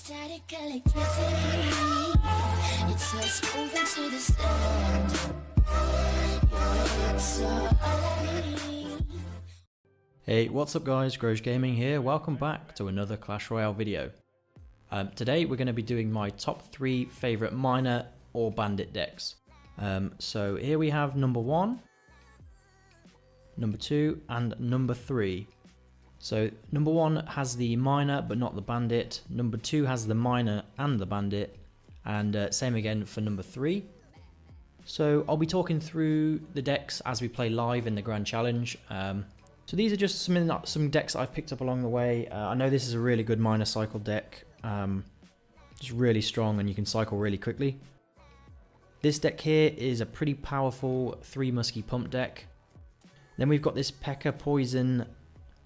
Static electricity, it's us moving to the sound. Your hips are all I need. Hey, what's up guys, Groj Gaming here, welcome back to another Clash Royale video. Today we're going to be doing my top 3 favourite miner or bandit decks. So here we have number 1, number 2 and number 3. So number 1 has the miner but not the bandit, number 2 has the miner and the bandit, and same again for number 3. So I'll be talking through the decks as we play live in the Grand Challenge. So these are just some decks I've picked up along the way. I know this is a really good miner cycle deck, just really strong and you can cycle really quickly. This deck here is a pretty powerful 3 musky pump deck. Then we've got this Pekka poison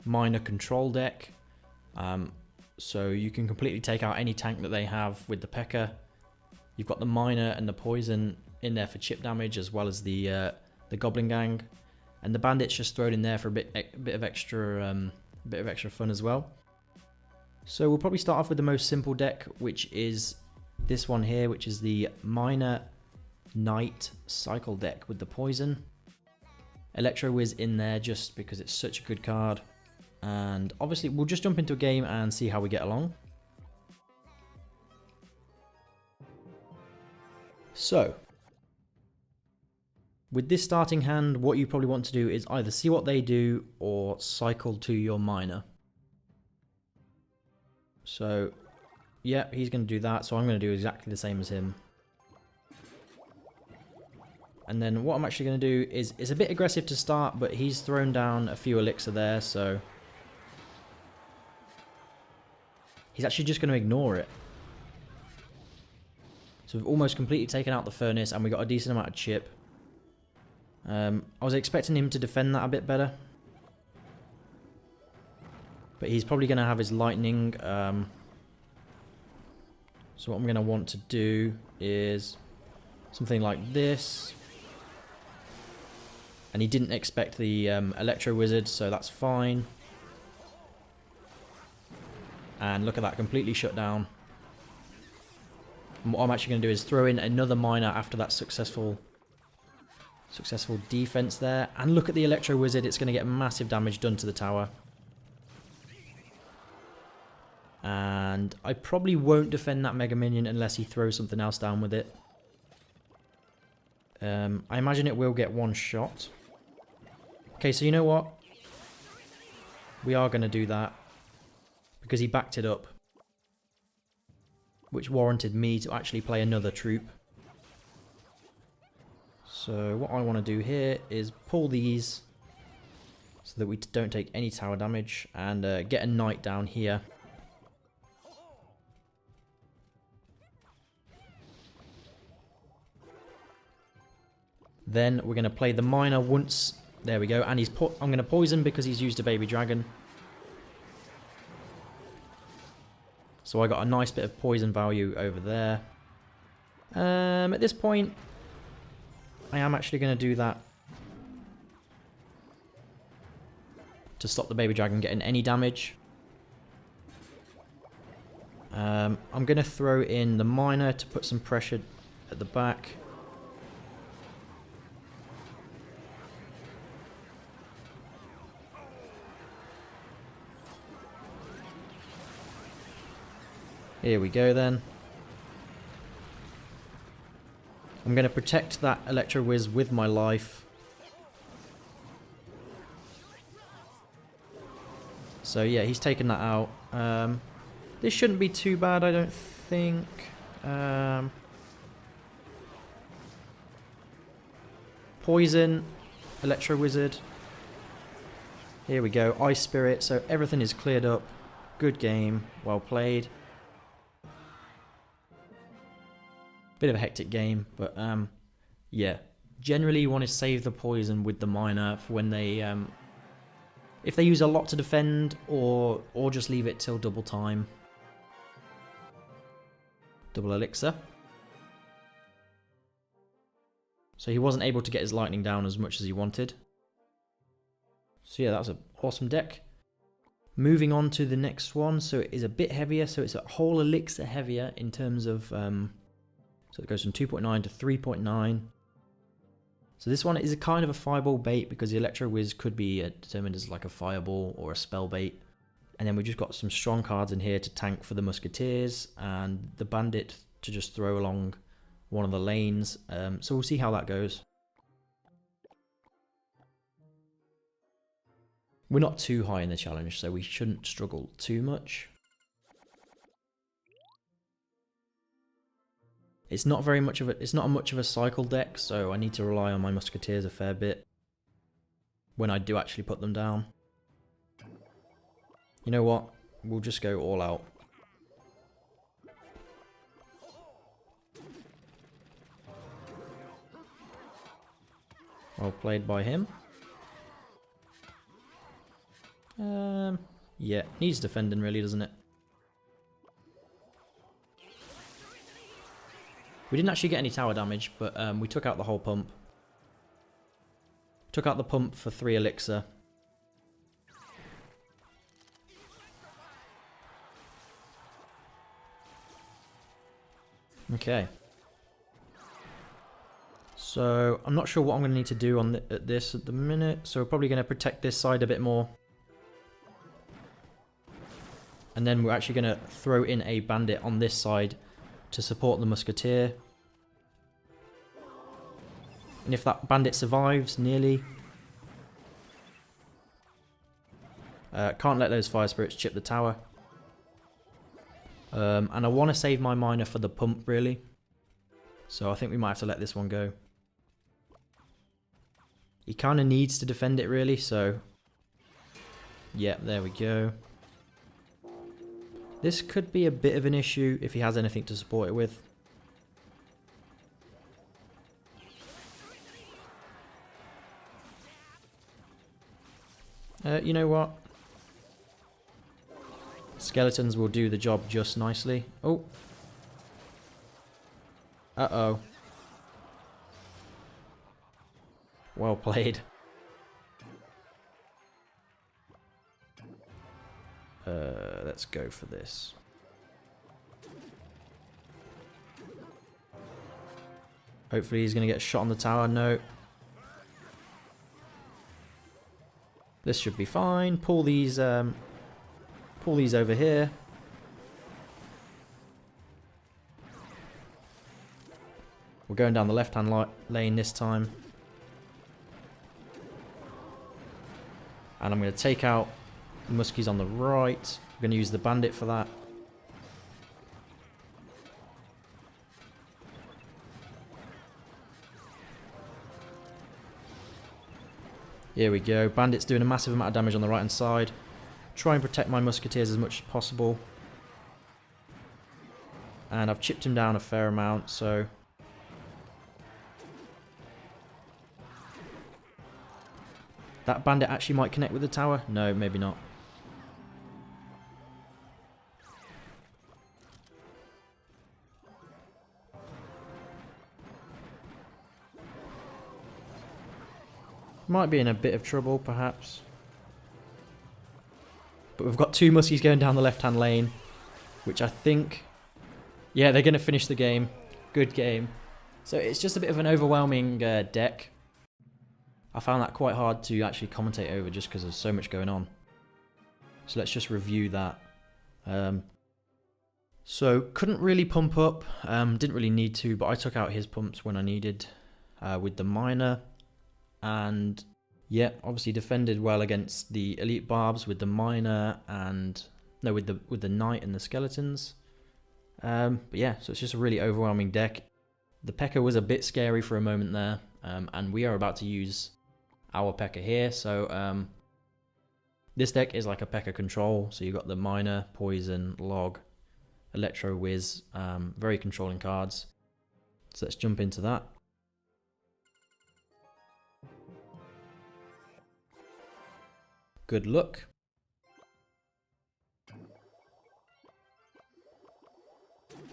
miner control deck, so you can completely take out any tank that they have with the Pekka. You've got the miner and the poison in there for chip damage, as well as the goblin gang, and the bandit's just thrown in there for a bit of extra fun as well. So we'll probably start off with the most simple deck, which is this one here, which is the miner knight cycle deck with the poison. Electro Whiz in there just because it's such a good card. And obviously we'll just jump into a game and see how we get along. So, with this starting hand, what you probably want to do is either see what they do or cycle to your miner. So, yeah, he's going to do that, so I'm going to do exactly the same as him. And then what I'm actually going to do is, it's a bit aggressive to start, but he's thrown down a few elixir there, so he's actually just going to ignore it. So we've almost completely taken out the furnace and we got a decent amount of chip. I was expecting him to defend that a bit better, but he's probably going to have his lightning. So what I'm going to want to do is something like this. And he didn't expect the Electro Wizard, so that's fine. And look at that, completely shut down. And what I'm actually going to do is throw in another miner after that successful defense there. And look at the Electro Wizard, it's going to get massive damage done to the tower. And I probably won't defend that Mega Minion unless he throws something else down with it. I imagine it will get one shot. Okay, so you know what? We are going to do that, because he backed it up, which warranted me to actually play another troop. So what I want to do here is pull these so that we don't take any tower damage, and get a knight down here. Then we're going to play the miner once. There we go. And I'm going to poison because he's used a baby dragon. So I got a nice bit of poison value over there. At this point, I am actually going to do that to stop the baby dragon getting any damage. I'm going to throw in the miner to put some pressure at the back. Here we go then. I'm going to protect that Electro Whiz with my life. So yeah, he's taken that out. This shouldn't be too bad, I don't think. Poison, Electro Wizard. Here we go, Ice Spirit, so everything is cleared up. Good game, well played. Bit of a hectic game, but yeah, generally you want to save the poison with the miner for when they if they use a lot to defend, or just leave it till double time. Double elixir. So he wasn't able to get his lightning down as much as he wanted. So yeah, that was an awesome deck. Moving on to the next one, so it is a bit heavier, so it's a whole elixir heavier in terms of, so it goes from 2.9 to 3.9. So this one is a kind of a fireball bait because the Electro Whiz could be determined as like a fireball or a spell bait. And then we just got some strong cards in here to tank for the Musketeers and the Bandit to just throw along one of the lanes. So we'll see how that goes. We're not too high in the challenge, so we shouldn't struggle too much. It's not much of a cycle deck, so I need to rely on my Musketeers a fair bit when I do actually put them down. You know what? We'll just go all out. Well played by him. Yeah, needs defending really, doesn't it? We didn't actually get any tower damage, but we took out the whole pump. Took out the pump for 3 elixir. Okay. So, I'm not sure what I'm going to need to do on this at the minute, so we're probably going to protect this side a bit more. And then we're actually going to throw in a Bandit on this side to support the Musketeer. And if that Bandit survives, nearly. Can't let those Fire Spirits chip the tower. And I want to save my miner for the pump, really. So I think we might have to let this one go. He kind of needs to defend it, really, so... Yeah, there we go. This could be a bit of an issue if he has anything to support it with. You know what? Skeletons will do the job just nicely. Oh. Uh-oh. Well played. Let's go for this. Hopefully he's going to get shot on the tower. No. This should be fine. Pull these over here. We're going down the left-hand lane this time. And I'm going to take out the Muskies on the right. I'm going to use the Bandit for that. Here we go. Bandit's doing a massive amount of damage on the right-hand side. Try and protect my Musketeers as much as possible. And I've chipped him down a fair amount, so... That Bandit actually might connect with the tower? No, maybe not. Might be in a bit of trouble, perhaps. But we've got 2 Muskies going down the left-hand lane, which I think... Yeah, they're going to finish the game. Good game. So it's just a bit of an overwhelming deck. I found that quite hard to actually commentate over just because there's so much going on. So let's just review that. So couldn't really pump up. Didn't really need to, but I took out his pumps when I needed with the miner. And yeah, obviously defended well against the elite barbs with the miner and no, with the knight and the skeletons. But yeah, so it's just a really overwhelming deck. The Pekka was a bit scary for a moment there, and we are about to use our Pekka here. So this deck is like a Pekka control. So you've got the miner, poison, log, electro whiz, very controlling cards. So let's jump into that. Good luck.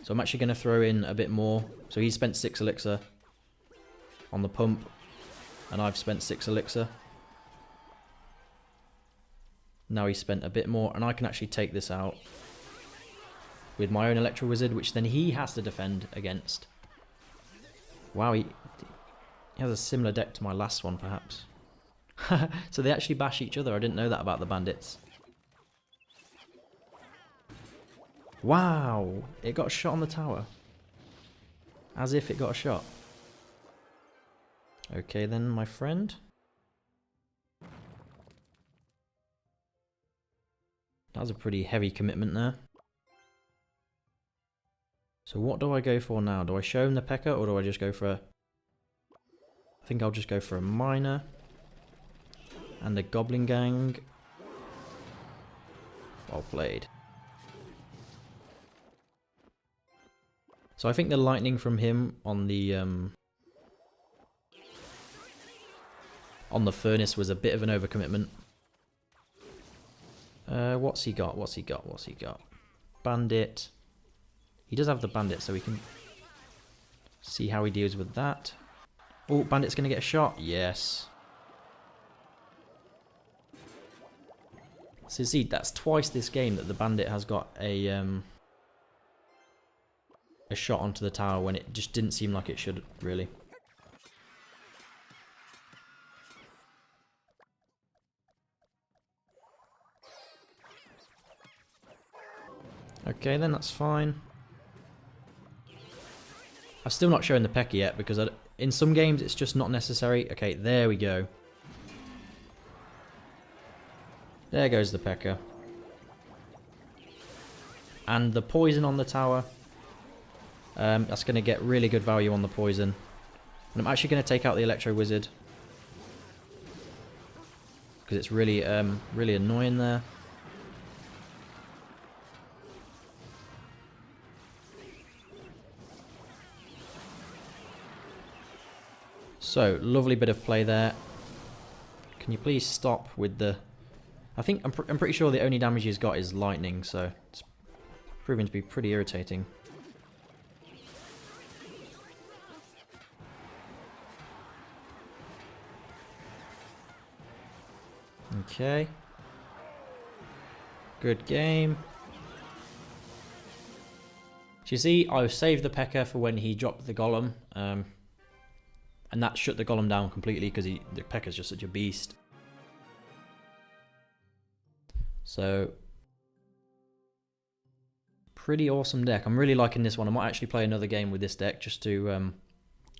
So I'm actually going to throw in a bit more. So he spent 6 elixir on the pump, and I've spent 6 elixir. Now he's spent a bit more, and I can actually take this out with my own Electro Wizard, which then he has to defend against. Wow, he has a similar deck to my last one, perhaps. So they actually bash each other. I didn't know that about the bandits. Wow, it got a shot on the tower. As if it got a shot. Okay then, my friend. That was a pretty heavy commitment there. So what do I go for now? Do I show him the Pekka, or do I just go for a... I think I'll just go for a miner. And a goblin gang. Well played. So I think the lightning from him on the furnace was a bit of an overcommitment. What's he got? What's he got? What's he got? Bandit. He does have the bandit, so we can see how he deals with that. Oh, bandit's going to get a shot. Yes. So see, that's twice this game that the bandit has got a shot onto the tower when it just didn't seem like it should, really. Okay, then that's fine. I'm still not showing the Pekka yet because in some games it's just not necessary. Okay, there we go. There goes the Pekka. And the poison on the tower. That's going to get really good value on the poison. And I'm actually going to take out the Electro Wizard. Because it's really, really annoying there. So, lovely bit of play there. Can you please stop with the... I'm pretty sure the only damage he's got is lightning, so it's proving to be pretty irritating. Okay. Good game. So you see, I saved the Pekka for when he dropped the golem. And that shut the golem down completely because the Pekka's just such a beast. So, pretty awesome deck. I'm really liking this one. I might actually play another game with this deck just to...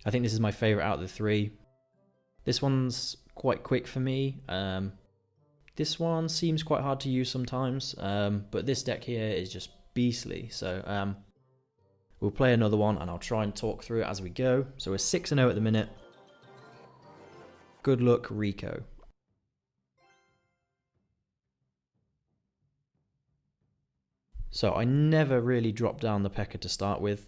I think this is my favourite out of the three. This one's quite quick for me. This one seems quite hard to use sometimes. But this deck here is just beastly. So, we'll play another one and I'll try and talk through it as we go. So we're 6-0 at the minute. Good luck, Rico. So I never really drop down the Pekka to start with.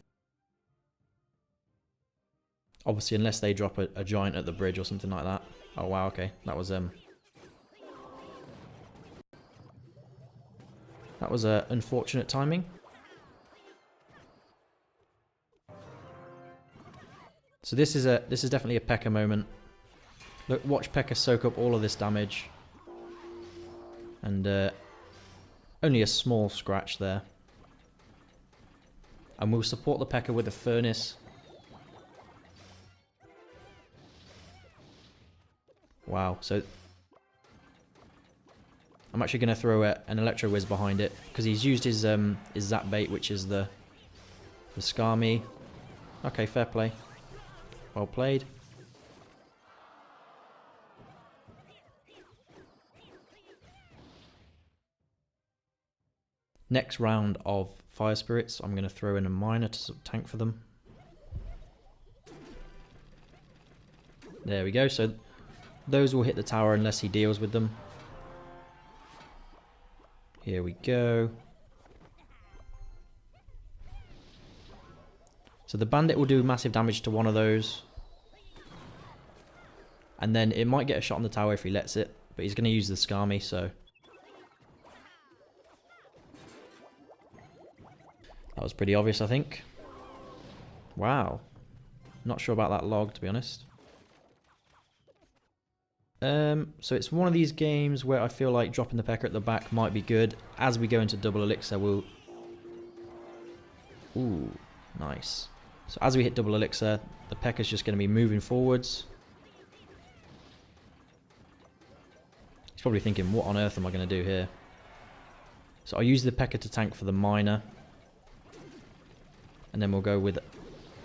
Obviously, unless they drop a giant at the bridge or something like that. Oh wow, okay. That was unfortunate timing. So this is definitely a Pekka moment. Look, watch Pekka soak up all of this damage. And only a small scratch there. And we'll support the Pekka with a furnace. Wow, so I'm actually going to throw an Electro Whiz behind it because he's used his Zap Bait, which is the Skami. Okay, fair play. Well played. Next round of Fire Spirits, I'm going to throw in a miner to tank for them. There we go. So those will hit the tower unless he deals with them. Here we go. So the bandit will do massive damage to one of those. And then it might get a shot on the tower if he lets it. But he's going to use the Skami, so... That was pretty obvious, I think. Wow. Not sure about that log, to be honest. So it's one of these games where I feel like dropping the Pekka at the back might be good. As we go into double elixir, we'll... Ooh, nice. So as we hit double elixir, the Pekka's just going to be moving forwards. He's probably thinking, what on earth am I going to do here? So I'll use the Pekka to tank for the miner. And then we'll go with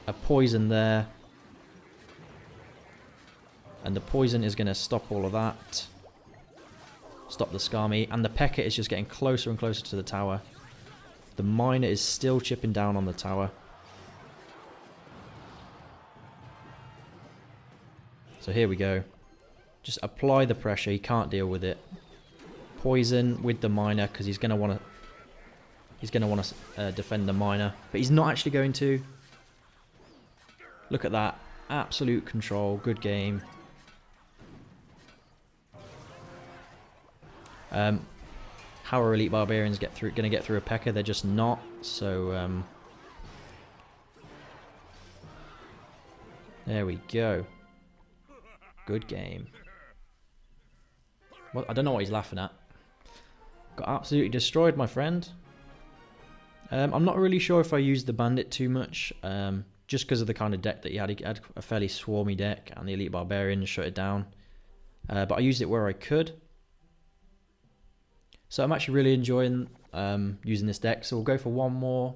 a poison there. And the poison is going to stop all of that. Stop the Skami. And the Pekka is just getting closer and closer to the tower. The miner is still chipping down on the tower. So here we go. Just apply the pressure. He can't deal with it. Poison with the miner because he's going to want to... He's going to want to defend the miner. But he's not actually going to. Look at that. Absolute control. Good game. How are Elite Barbarians going to get through a Pekka? They're just not. So, there we go. Good game. What? I don't know what he's laughing at. Got absolutely destroyed, my friend. I'm not really sure if I used the Bandit too much. Just because of the kind of deck that he had. He had a fairly swarmy deck, and the Elite Barbarians shut it down. But I used it where I could. So I'm actually really enjoying using this deck. So we'll go for one more.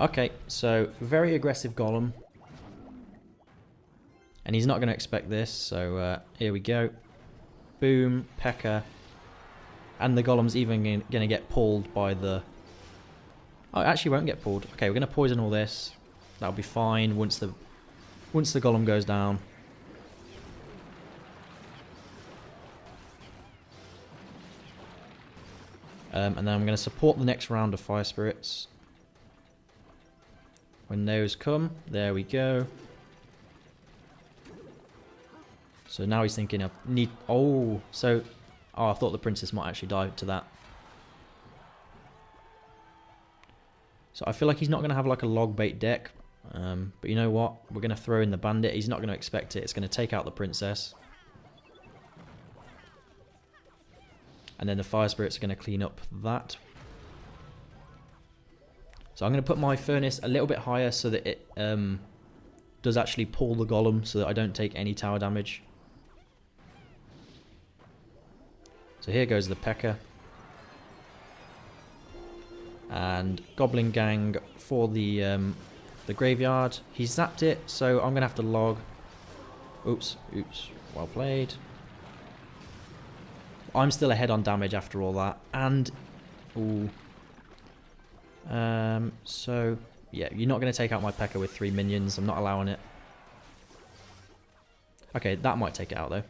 Okay, so very aggressive Golem. And he's not going to expect this. So here we go. Boom, Pekka. And the Golem's even going to get pulled by the... Oh, it actually won't get pulled. Okay, we're going to poison all this. That'll be fine once the Golem goes down. And then I'm going to support the next round of Fire Spirits. When those come, there we go. So now he's thinking of need... Oh, so... Oh, I thought the Princess might actually die to that. So I feel like he's not going to have like a log bait deck. But you know what? We're going to throw in the Bandit. He's not going to expect it. It's going to take out the Princess. And then the Fire Spirits are going to clean up that. So I'm going to put my Furnace a little bit higher so that it does actually pull the Golem so that I don't take any tower damage. So here goes the Pekka. And Goblin Gang for the graveyard. He zapped it, so I'm going to have to log. Oops, well played. I'm still ahead on damage after all that. And, ooh. So, yeah, you're not going to take out my Pekka with 3 minions. I'm not allowing it. Okay, that might take it out, though.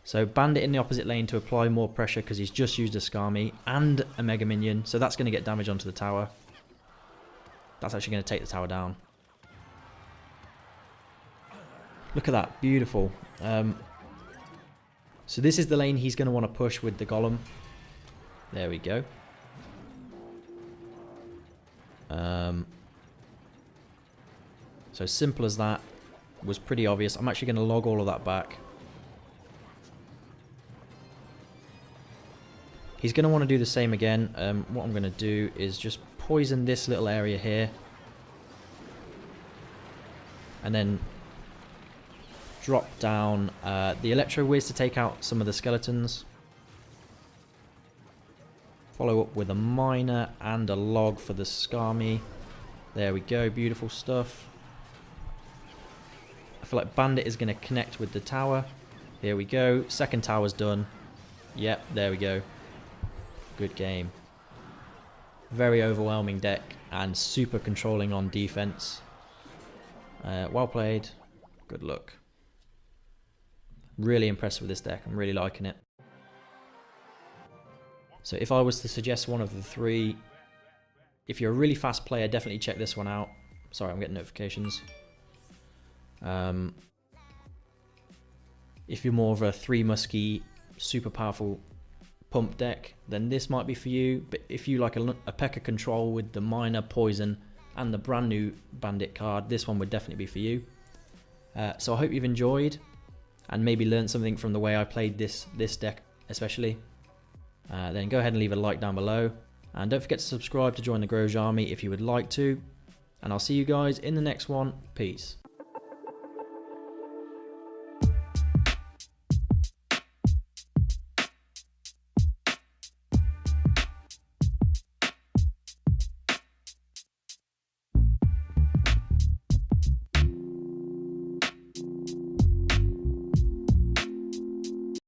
So, Bandit in the opposite lane to apply more pressure because he's just used a Skami and a Mega Minion. So, that's going to get damage onto the tower. That's actually going to take the tower down. Look at that. Beautiful. So, this is the lane he's going to want to push with the Golem. There we go. So, simple as that. Was pretty obvious. I'm actually going to log all of that back. He's going to want to do the same again. What I'm going to do is just poison this little area here. And then drop down the Electro Whiz to take out some of the skeletons. Follow up with a Miner and a Log for the Skami. There we go. Beautiful stuff. I feel like Bandit is going to connect with the tower. Here we go. Second tower's done. Yep, there we go. Good game. Very overwhelming deck and super controlling on defense. Well played. Good luck. Really impressed with this deck. I'm really liking it. So if I was to suggest one of the three, if you're a really fast player, definitely check this one out. Sorry, I'm getting notifications. If you're more of a 3 musky, super powerful pump deck, then this might be for you. But if you like a Pekka control with the Miner, Poison and the brand new Bandit card, this one would definitely be for you. So I hope you've enjoyed and maybe learned something from the way I played this deck especially. Then go ahead and leave a like down below, and don't forget to subscribe to join the Grosje army if you would like to, and I'll see you guys in the next one. Peace.